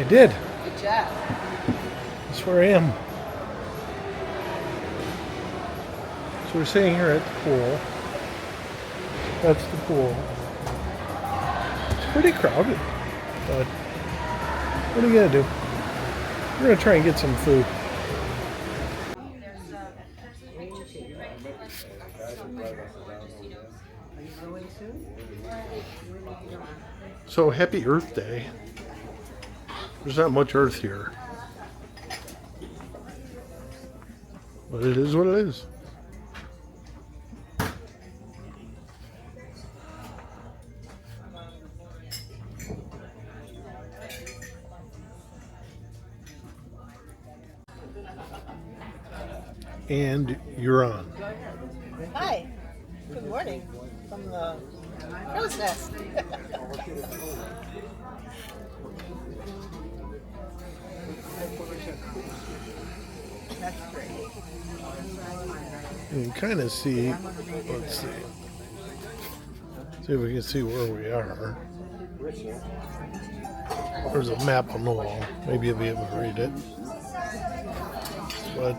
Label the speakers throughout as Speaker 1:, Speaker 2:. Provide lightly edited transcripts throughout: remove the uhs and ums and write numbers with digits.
Speaker 1: did.
Speaker 2: Good job.
Speaker 1: That's where I am. So we're sitting here at the pool. That's the pool. It's pretty crowded, but what are you gonna do? We're gonna try and get some food. So happy Earth Day. There's not much Earth here, but it is what it is. And you're on.
Speaker 2: Hi. Good morning from the crow's nest. That's great.
Speaker 1: You can kind of see, let's see if we can see where we are. There's a map on the wall. Maybe you'll be able to read it. But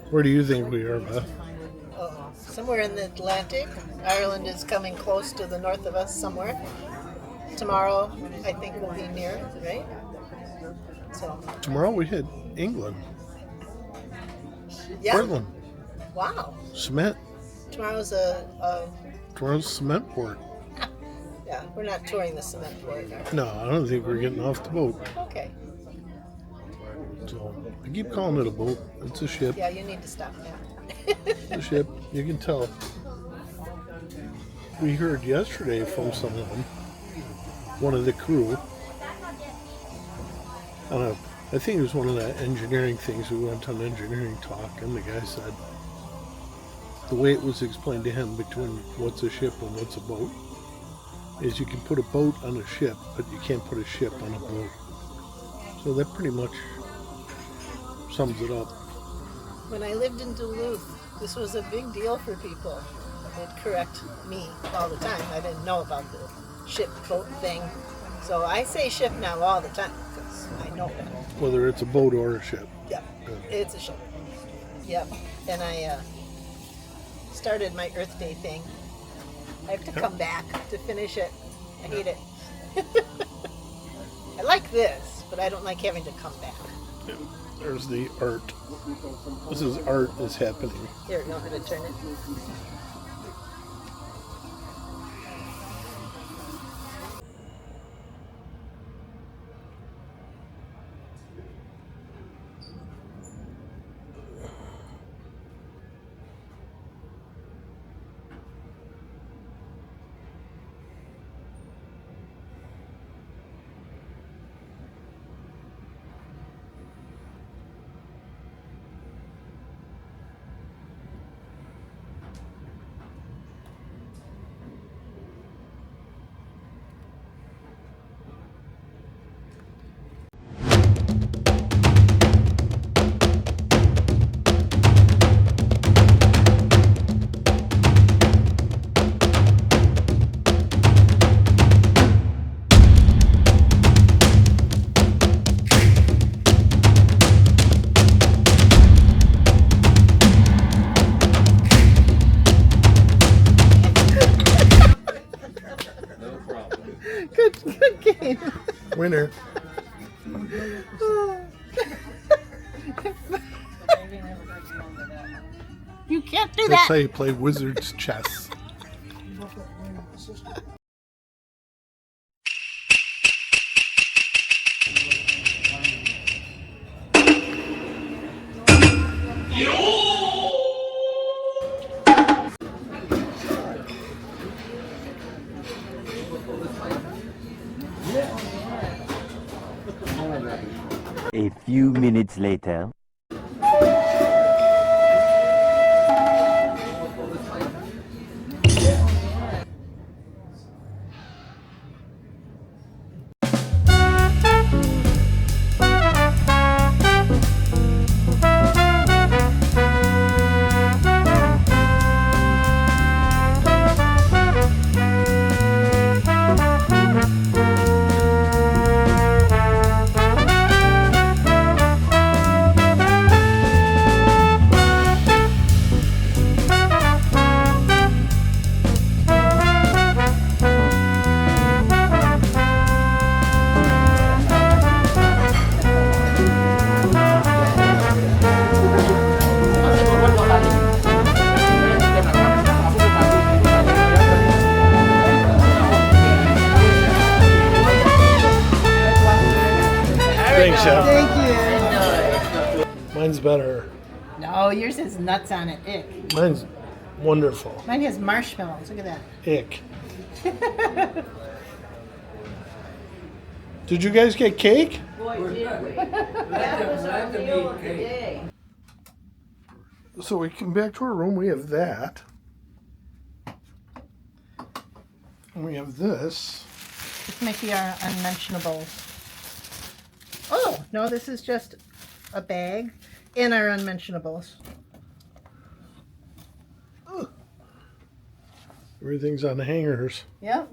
Speaker 1: where do you think we are, Beth?
Speaker 2: Somewhere in the Atlantic. Ireland is coming close to the north of us somewhere. Tomorrow, I think, will be near, right? So
Speaker 1: Tomorrow we hit England.
Speaker 2: yeah.
Speaker 1: Portland.
Speaker 2: Wow.
Speaker 1: Cement.
Speaker 2: Tomorrow's
Speaker 1: Tomorrow's cement port.
Speaker 2: yeah. We're not touring the cement port.
Speaker 1: No, I don't think we're getting off the boat.
Speaker 2: Okay.
Speaker 1: So I keep calling it a boat. It's a ship.
Speaker 2: Yeah, you need to stop now.
Speaker 1: It's a ship. You can tell. We heard yesterday from someone, one of the crew. I think it was one of the engineering things. We went on engineering talk, and the guy said the way it was explained to him between what's a ship and what's a boat is you can put a boat on a ship, but you can't put a ship on a boat. So that pretty much sums it up.
Speaker 2: When I lived in Duluth, this was a big deal for people. They'd correct me all the time. I didn't know about the ship boat thing. So I say ship now all the time because I know that.
Speaker 1: Whether it's a boat or a ship.
Speaker 2: Yep, it's a ship. Yep, and I started my Earth Day thing. I have to come back to finish it. I hate it. I like this, but I don't like having to come back.
Speaker 1: Yeah. There's the art. This is art is happening.
Speaker 2: Here, you want me to turn it? Good game.
Speaker 1: Winner.
Speaker 2: You can't do
Speaker 1: That's
Speaker 2: that.
Speaker 1: how you play wizard's chess.
Speaker 3: A few minutes later.
Speaker 1: Alicia.
Speaker 2: Thank you.
Speaker 1: Mine's better.
Speaker 2: No, yours has nuts on it. Ick.
Speaker 1: Mine's wonderful.
Speaker 2: Mine has marshmallows. Look at that.
Speaker 1: Ick. Did you guys get cake? So we come back to our room. We have that. And we have this.
Speaker 2: This might be our unmentionables. Oh, no, this is just a bag in our unmentionables.
Speaker 1: Everything's on the hangers.
Speaker 2: Yep.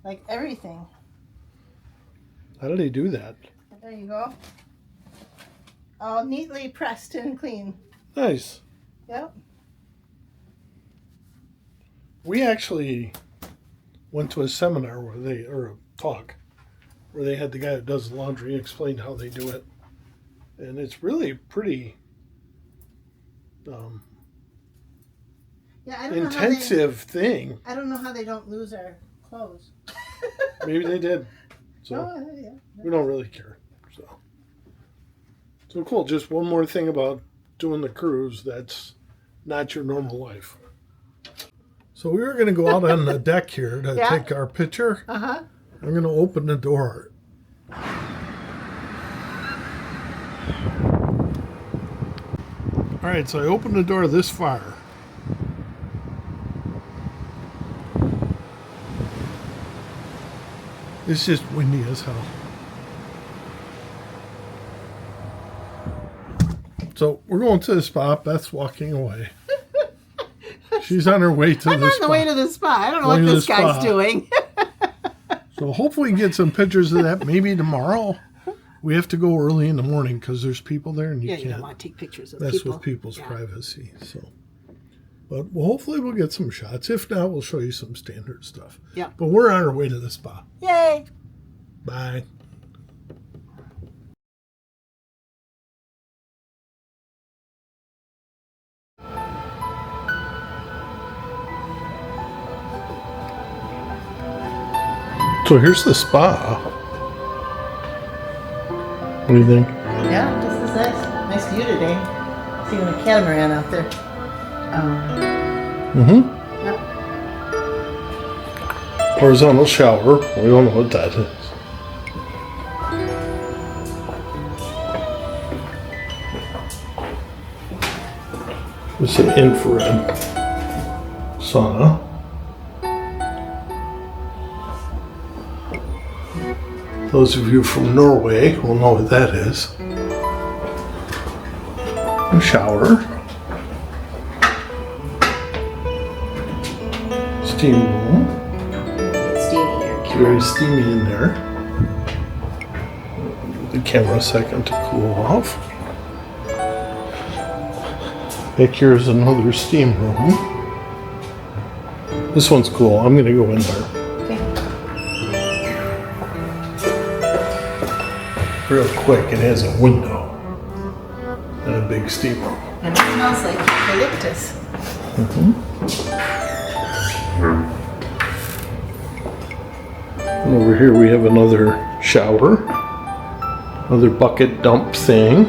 Speaker 2: Like everything.
Speaker 1: How do they do that?
Speaker 2: There you go. All neatly pressed and clean.
Speaker 1: Nice.
Speaker 2: Yep.
Speaker 1: We actually went to a seminar or a talk where they had the guy that does the laundry explain how they do it. And it's really pretty
Speaker 2: Yeah, I don't
Speaker 1: intensive thing.
Speaker 2: I don't know how they don't lose our clothes.
Speaker 1: Maybe they did. So
Speaker 2: Oh, yeah.
Speaker 1: we don't really care. So cool. Just one more thing about doing the cruise that's not your normal life. So we were going to go out on the deck here to take our picture.
Speaker 2: Uh-huh.
Speaker 1: I'm going to open the door. All right, so I opened the door this far. It's just windy as hell. So we're going to the spa. Beth's walking away. She's on her way to
Speaker 2: I'm
Speaker 1: the
Speaker 2: on
Speaker 1: spa.
Speaker 2: the way to the spa. I don't know
Speaker 1: Going
Speaker 2: what
Speaker 1: to the
Speaker 2: this guy's
Speaker 1: spa.
Speaker 2: doing.
Speaker 1: So hopefully we can get some pictures of that maybe tomorrow. We have to go early in the morning because there's people there and you
Speaker 2: Yeah, you don't
Speaker 1: can't
Speaker 2: want to take pictures of
Speaker 1: mess
Speaker 2: people.
Speaker 1: with people's
Speaker 2: Yeah.
Speaker 1: privacy. So, but hopefully we'll get some shots. If not, we'll show you some standard stuff.
Speaker 2: Yeah.
Speaker 1: But we're on our way to the spa.
Speaker 2: Yay!
Speaker 1: Bye. So here's the spa. What do you think?
Speaker 2: Yeah, this is nice. Nice view today. Seeing a catamaran out there.
Speaker 1: Mm-hmm.
Speaker 2: Yep.
Speaker 1: Horizontal shower. We don't know what that is. It's an infrared sauna. Those of you from Norway will know what that is. A shower. Steam room.
Speaker 2: It's steamy here.
Speaker 1: It's very steamy in there. Give the camera a second to cool off. Back here is another steam room. This one's cool. I'm gonna go in there.
Speaker 2: Okay.
Speaker 1: Real quick, it has a window and a big steam room.
Speaker 2: And it smells like eucalyptus.
Speaker 1: And over here we have another shower, another bucket dump thing.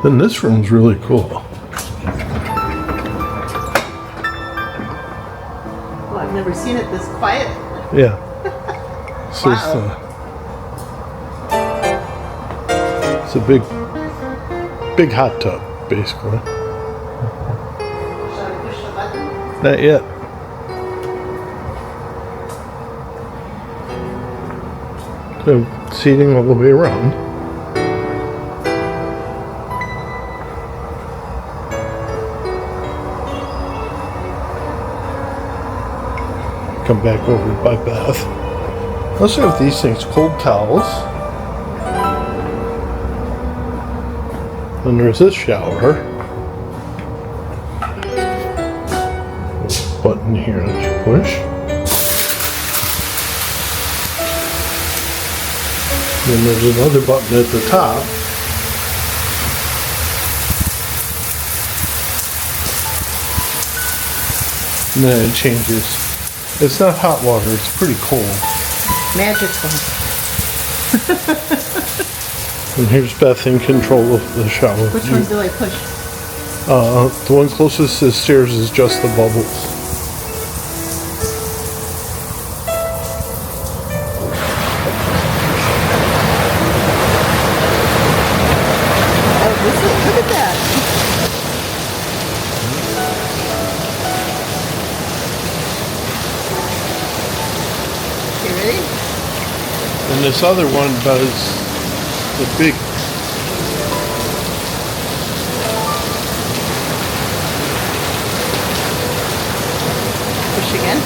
Speaker 1: Then this room's really cool.
Speaker 2: Oh, I've never seen it this quiet.
Speaker 1: Yeah. So
Speaker 2: Wow.
Speaker 1: it's a big hot tub, basically.
Speaker 2: Shall I push the button?
Speaker 1: Not yet. So seating all the way around. Come back over by Beth. Also have these things, cold towels. Then there's this shower. There's a button here that you push. Then there's another button at the top. And then it changes. It's not hot water, it's pretty cold.
Speaker 2: Magical.
Speaker 1: And here's Beth in control of the shower.
Speaker 2: Which one do I push?
Speaker 1: The one closest to the stairs is just the bubbles.
Speaker 2: Oh, look at that. You ready?
Speaker 1: And this other one does the big.
Speaker 2: Push again.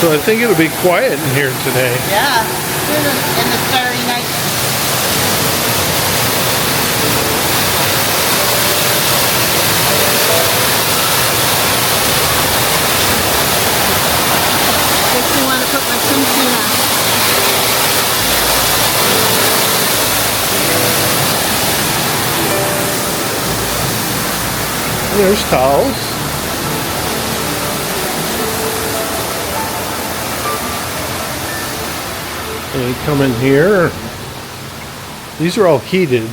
Speaker 1: So I think it'll be quiet in here today.
Speaker 2: Yeah. In the starry night. Makes me want to put my swimsuit on.
Speaker 1: There's towels. And you come in here. These are all heated.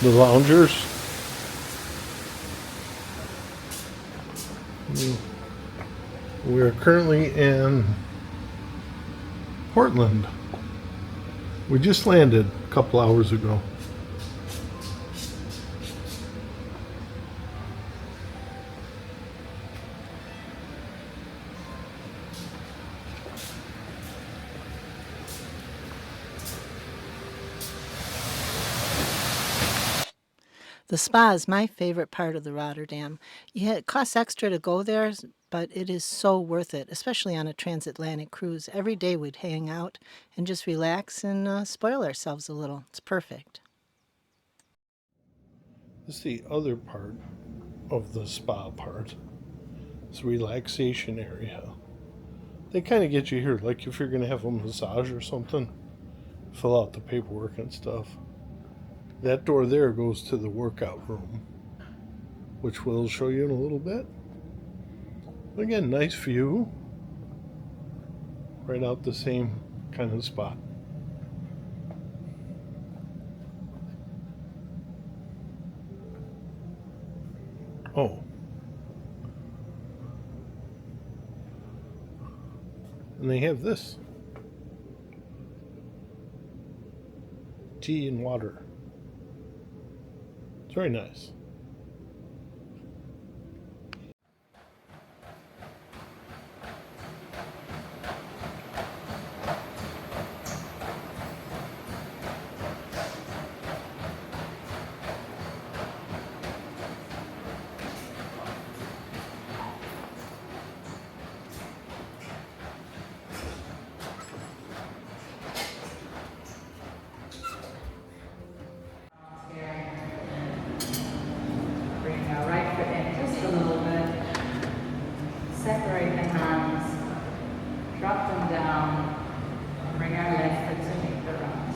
Speaker 1: The loungers. We are currently in Portland. We just landed a couple hours ago.
Speaker 2: The spa is my favorite part of the Rotterdam. Yeah, it costs extra to go there, but it is so worth it, especially on a transatlantic cruise. Every day we'd hang out and just relax and spoil ourselves a little. It's perfect.
Speaker 1: This is the other part of the spa part. It's a relaxation area. They kind of get you here, like if you're going to have a massage or something, fill out the paperwork and stuff. That door there goes to the workout room, which we'll show you in a little bit. Again, nice view. Right out the same kind of spot. Oh. And they have this. Tea and water. It's very nice.
Speaker 4: Bring our right foot in just a little bit. Separate the hands. Drop them down. Bring our left foot to meet the right.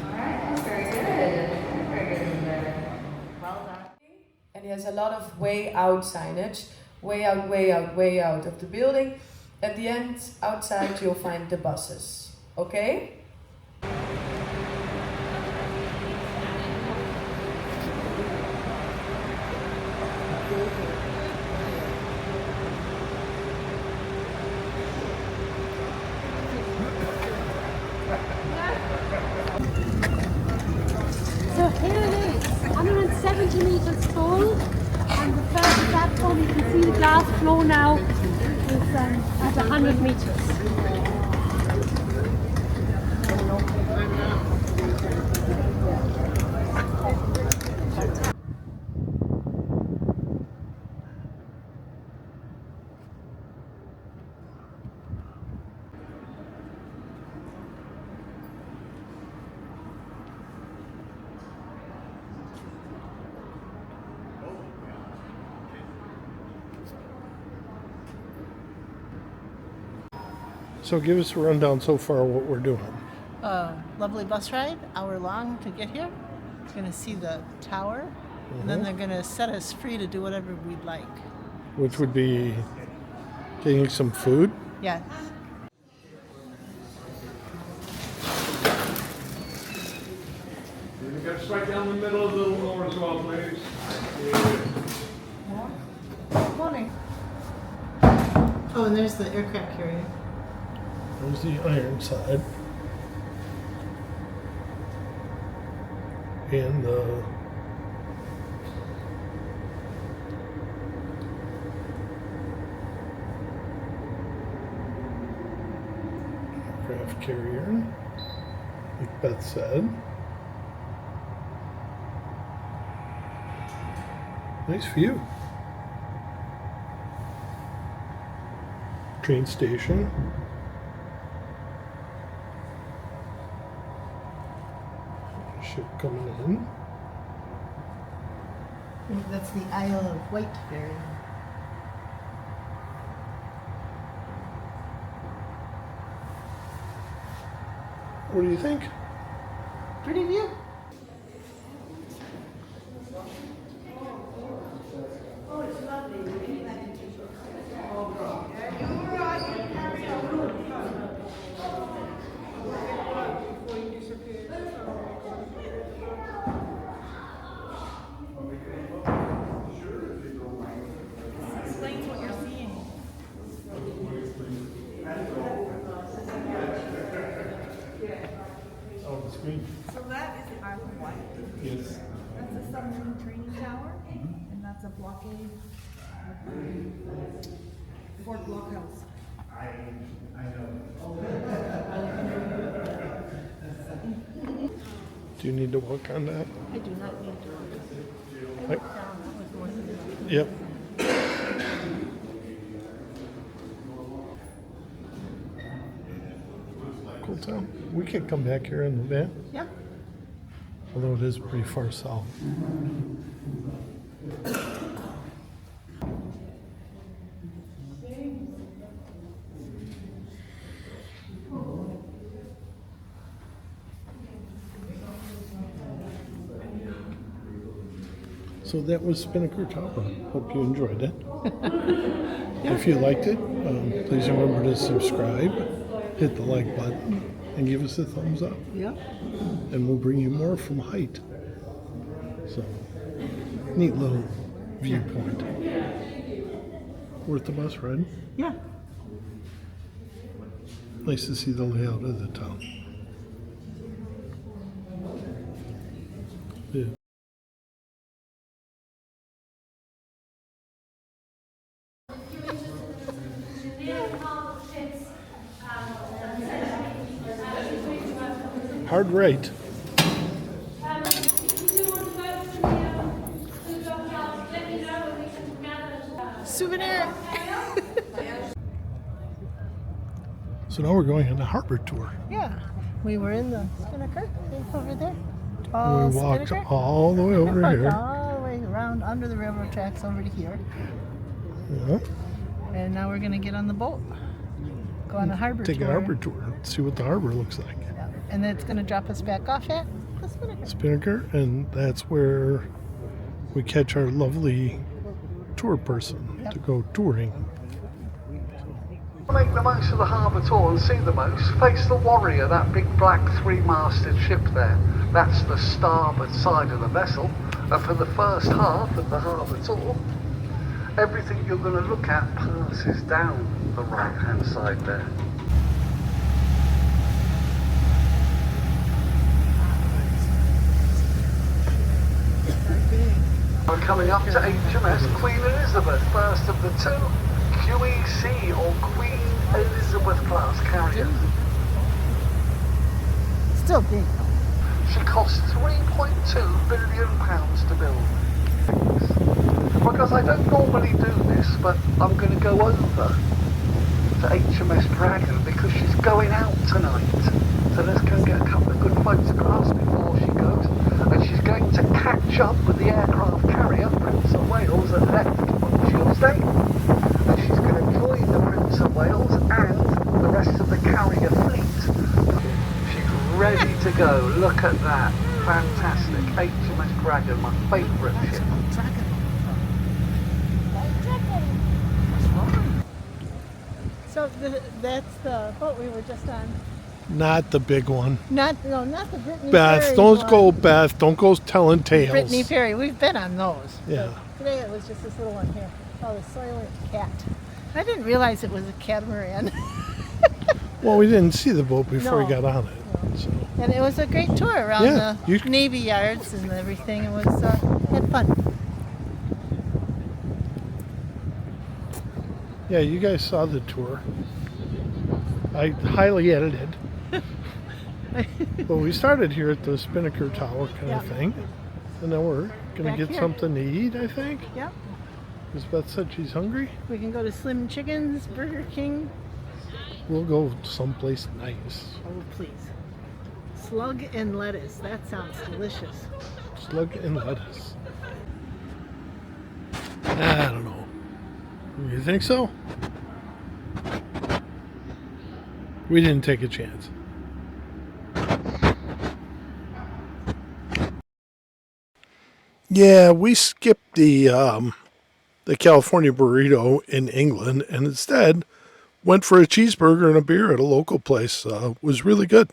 Speaker 4: All right, that's very good. Very good in there. Well done.
Speaker 5: And he has a lot of way out signage. Way out, way out, way out of the building. At the end, outside, you'll find the buses. Okay?
Speaker 6: So here it is, 170 meters tall, and the first platform, you can see the glass floor now, is at 100 meters.
Speaker 1: So give us a rundown so far what we're doing.
Speaker 2: Lovely bus ride, hour long to get here. You're going to see the tower And then they're going to set us free to do whatever we'd like.
Speaker 1: Which would be getting some food.
Speaker 2: Yeah.
Speaker 7: You got straight down the middle, a little more as well, please.
Speaker 2: Morning. Oh, and there's the aircraft carrier.
Speaker 1: There's the iron side. And the aircraft carrier, like Beth said. Nice view. Train station. Ship coming in.
Speaker 2: I think that's the Isle of Wight ferry.
Speaker 1: What do you think?
Speaker 2: Pretty view.
Speaker 8: Explains what you're seeing.
Speaker 1: On the screen.
Speaker 8: So that is the Isle of Wight.
Speaker 1: Yes.
Speaker 8: That's a submarine training tower, and that's a blockade Fort Blockhouse.
Speaker 1: Do you need to walk on that?
Speaker 2: I do not need to. I
Speaker 1: Right.
Speaker 2: went down. That was more than enough.
Speaker 1: Yep. Cool town. We could come back here in the van,
Speaker 2: Yeah.
Speaker 1: although it is pretty far south. So that was Spinnaker Tower. Hope you enjoyed it. If you liked it, please remember to subscribe, hit the like button, and give us a thumbs up.
Speaker 2: Yeah.
Speaker 1: And we'll bring you more from height. So, neat little viewpoint. Worth the bus ride.
Speaker 2: Yeah.
Speaker 1: Nice to see the layout of the town. Yeah. Hard right.
Speaker 2: Souvenir.
Speaker 1: So now we're going on a harbor tour.
Speaker 2: Yeah. We were in the Spinnaker over there.
Speaker 1: And
Speaker 2: Tall
Speaker 1: we walked
Speaker 2: Spinnaker.
Speaker 1: all the way
Speaker 2: We
Speaker 1: over
Speaker 2: walked
Speaker 1: here.
Speaker 2: all the way around under the railroad tracks over to here.
Speaker 1: Yeah.
Speaker 2: And now we're going to get on the boat. Go on a harbor
Speaker 1: Take
Speaker 2: tour.
Speaker 1: a harbor tour. See what the harbor looks like.
Speaker 2: Yeah. And then it's going to drop us back off at the Spinnaker.
Speaker 1: Spinnaker, and that's where we catch our lovely tour person
Speaker 2: Yep.
Speaker 1: to go touring.
Speaker 9: Make the most of the harbour tour and see the most. Face the Warrior, that big black three-masted ship there. That's the starboard side of the vessel. And for the first half of the harbour tour, everything you're going to look at passes down the right-hand side there. We're coming up to HMS Queen Elizabeth, first of the two QEC or Queen Elizabeth class carriers.
Speaker 2: Still big.
Speaker 9: She cost £3.2 billion to build. Because I don't normally do this, but I'm going to go over to HMS Brugge because she's going out tonight. So let's go and get a couple of good photographs before she goes. And she's going to catch up with the aircraft carrier, Prince of Wales, that left on Tuesday. And she's going to join the Prince of Wales and the rest of the carrier fleet. She's ready to go. Look at that. fantastic. HMS Brugge, my favourite ship.
Speaker 2: So that's the boat we were just on.
Speaker 1: Not the big one.
Speaker 2: Not the Brittany
Speaker 1: Beth,
Speaker 2: Ferry
Speaker 1: don't
Speaker 2: one.
Speaker 1: go, Beth. Don't go telling tales.
Speaker 2: Brittany Ferry. We've been on those.
Speaker 1: Yeah.
Speaker 2: But today it was just this little one here called a Soylent Cat. I didn't realize it was a catamaran.
Speaker 1: Well, we didn't see the boat before we
Speaker 2: No.
Speaker 1: got on it. So.
Speaker 2: And it was a great tour around
Speaker 1: Yeah,
Speaker 2: the Navy yards and everything. It was had fun.
Speaker 1: Yeah, you guys saw the tour. I highly edited. But we started here at the Spinnaker Tower kind of thing. And then we're going
Speaker 2: Back
Speaker 1: to get
Speaker 2: here.
Speaker 1: something to eat, I think.
Speaker 2: Yep.
Speaker 1: Because Beth said she's hungry.
Speaker 2: We can go to Slim Chickens, Burger King.
Speaker 1: We'll go someplace nice.
Speaker 2: Oh, please. Slug and lettuce. That sounds delicious.
Speaker 1: Slug and lettuce. I don't know. You think so? We didn't take a chance. Yeah, we skipped the California burrito in England and instead went for a cheeseburger and a beer at a local place. Was really good.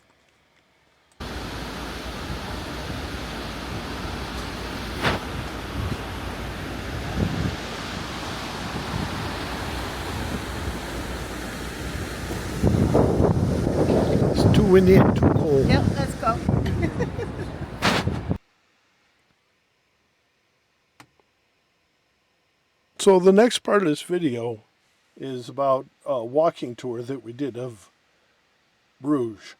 Speaker 1: It's too windy and too cold.
Speaker 2: Yep, let's go.
Speaker 1: So the next part of this video is about a walking tour that we did of Bruges.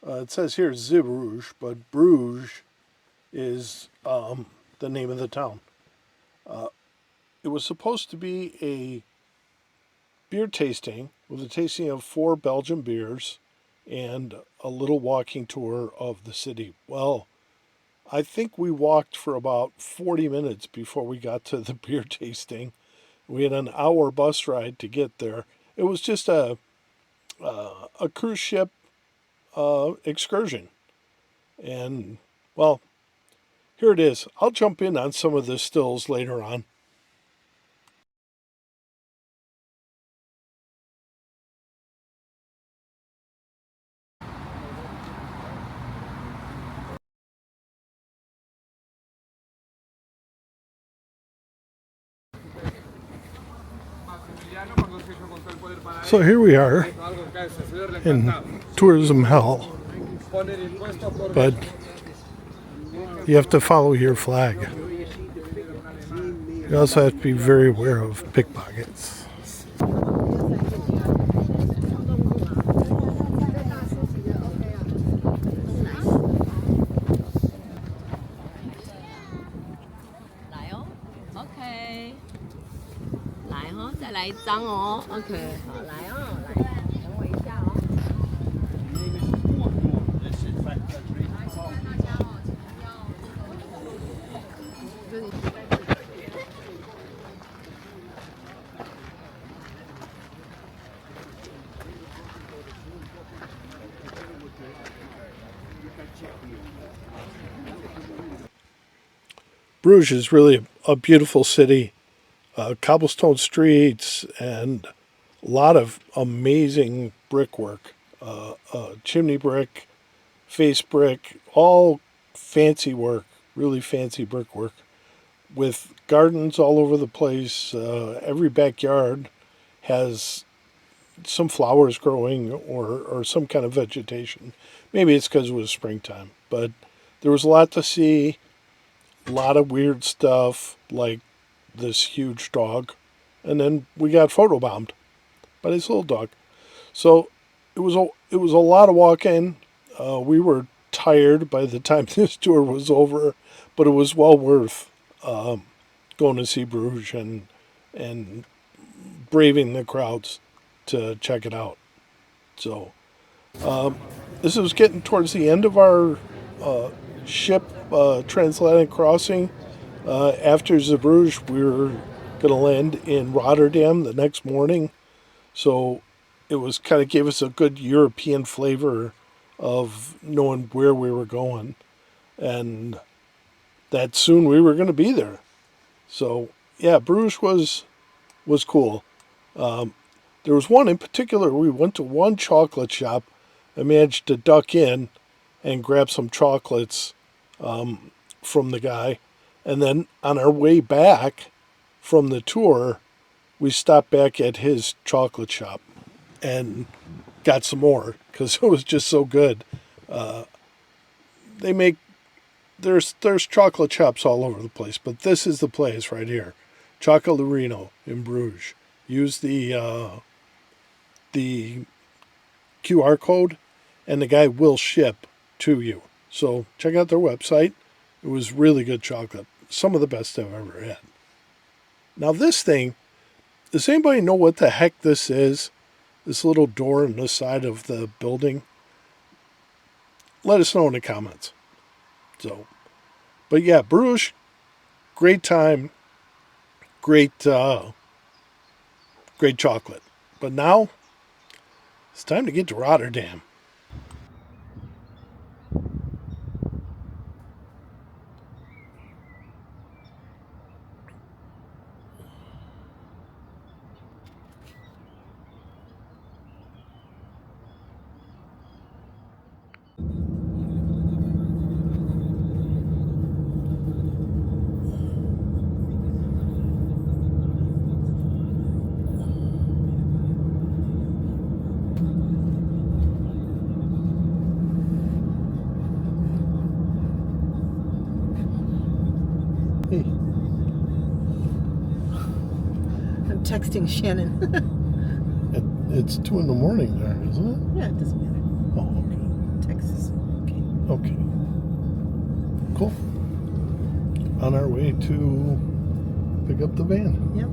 Speaker 1: It says here Ze Bruges, but Bruges is the name of the town. It was supposed to be a beer tasting with a tasting of 4 Belgian beers and a little walking tour of the city. Well, I think we walked for about 40 minutes before we got to the beer tasting. We had an hour bus ride to get there. It was just a cruise ship excursion. And, well, here it is. I'll jump in on some of the stills later on. So here we are in tourism hell, but you have to follow your flag. You also have to be very aware of pickpockets.
Speaker 10: OK，来哦，再来一张哦。OK，好，来哦，来，等我一下哦。
Speaker 1: Bruges is really a beautiful city. Cobblestone streets and a lot of amazing brickwork. Chimney brick, face brick, all fancy work, really fancy brickwork with gardens all over the place. Every backyard has some flowers growing or some kind of vegetation. Maybe it's because it was springtime, but there was a lot to see, a lot of weird stuff like this huge dog. And then we got photobombed by this little dog. So it was a lot of walking. We were tired by the time this tour was over, but it was well worth going to see Bruges and braving the crowds to check it out. So this was getting towards the end of our ship transatlantic crossing. After Zeebrugge, we were going to land in Rotterdam the next morning. So it was kind of gave us a good European flavor of knowing where we were going. and that soon we were going to be there. So yeah, Bruges was cool. There was one in particular. We went to one chocolate shop. I managed to duck in and grab some chocolates from the guy, and then on our way back from the tour, we stopped back at his chocolate shop and got some more because it was just so good. They make there's chocolate shops all over the place, but this is the place right here, Chocolarino in Bruges. Use the QR code, and the guy will ship to you. So check out their website. It was really good chocolate, some of the best I've ever had. Now this thing, does anybody know what the heck this is? This little door in the side of the building? Let us know in the comments. So, but yeah, Bruges, great time, great chocolate. But now, it's time to get to Rotterdam. Hey.
Speaker 2: I'm texting Shannon.
Speaker 1: It's 2 a.m. there, isn't it?
Speaker 2: Yeah, it doesn't matter.
Speaker 1: Oh, okay.
Speaker 2: Text is okay.
Speaker 1: Okay. Cool. On our way to pick up the van.
Speaker 2: Yep.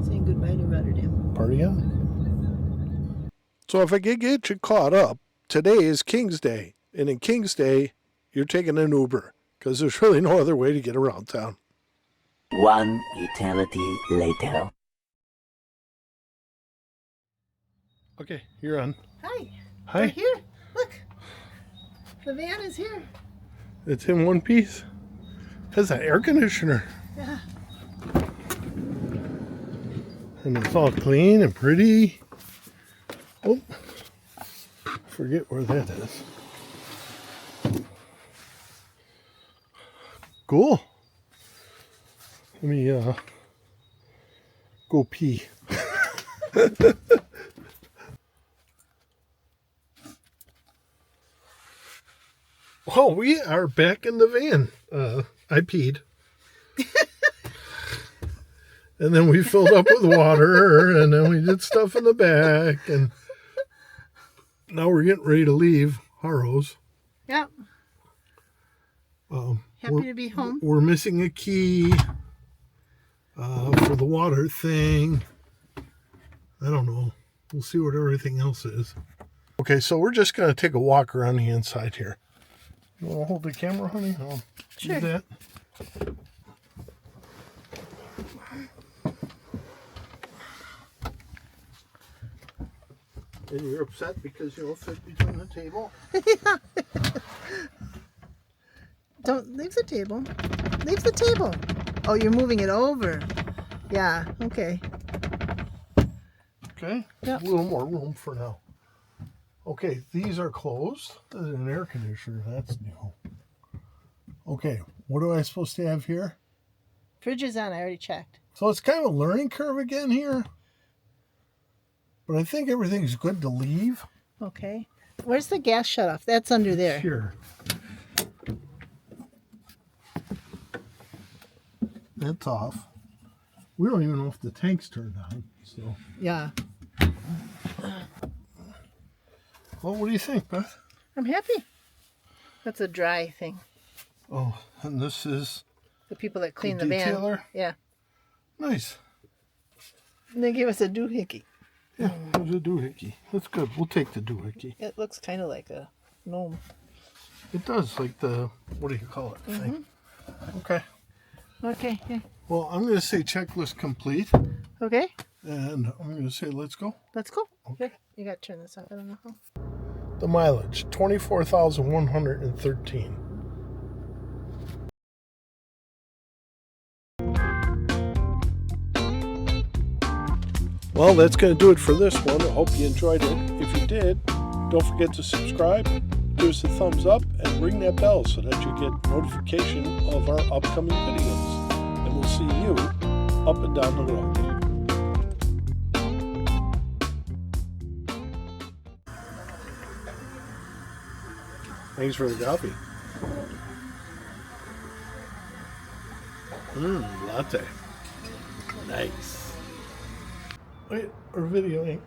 Speaker 2: Saying goodbye to Rotterdam.
Speaker 1: Party on. So if I could get you caught up, today is King's Day. And in King's Day, you're taking an Uber because there's really no other way to get around town.
Speaker 3: One eternity later.
Speaker 1: Okay, you're on.
Speaker 2: Hi.
Speaker 1: Hi.
Speaker 2: We're here. Look. The van is here.
Speaker 1: It's in one piece. Has an air conditioner.
Speaker 2: Yeah.
Speaker 1: And it's all clean and pretty. Oh, forget where that is. Cool. Let me go pee. Oh, we are back in the van. I peed. And then we filled up with water, and then we did stuff in the back, and now we're getting ready to leave Harrow's.
Speaker 2: Yep. Happy to be home.
Speaker 1: We're missing a key for the water thing. I don't know. We'll see what everything else is. Okay, so we're just going to take a walk around the inside here. You want to hold the camera, honey? I'll
Speaker 2: Sure.
Speaker 1: do that. And you're upset because you don't fit between the table?
Speaker 2: Don't leave the table. Leave the table. Oh, you're moving it over. Yeah, okay.
Speaker 1: Okay.
Speaker 2: Yep.
Speaker 1: A little more room for now. Okay, these are closed. There's an air conditioner. That's new. Okay, what am I supposed to have here?
Speaker 2: Fridge is on. I already checked.
Speaker 1: So it's kind of a learning curve again here. But I think everything's good to leave.
Speaker 2: Okay. Where's the gas shut off? That's under there.
Speaker 1: Here. That's off. We don't even know if the tank's turned on. So.
Speaker 2: Yeah.
Speaker 1: Well, what do you think, Beth?
Speaker 2: I'm happy. That's a dry thing.
Speaker 1: Oh, and this is
Speaker 2: the people that clean the
Speaker 1: detailer?
Speaker 2: van. Yeah.
Speaker 1: Nice.
Speaker 2: And they gave us a doohickey.
Speaker 1: Yeah, there's a doohickey. That's good. We'll take the doohickey.
Speaker 2: It looks kind of like a gnome.
Speaker 1: It does, like the, what do you call it? Thing. Okay.
Speaker 2: Okay. Yeah.
Speaker 1: Well, I'm going to say checklist complete.
Speaker 2: Okay.
Speaker 1: And I'm going to say let's go.
Speaker 2: Let's go.
Speaker 1: Okay.
Speaker 2: You got to turn this off. I don't know how.
Speaker 1: The mileage, 24,113. Well, that's going to do it for this one. I hope you enjoyed it. If you did, don't forget to subscribe, give us a thumbs up, and ring that bell so that you get notification of our upcoming videos. And we'll see you up and down the road. Thanks for the coffee. Latte. Nice. Wait, we're videoing.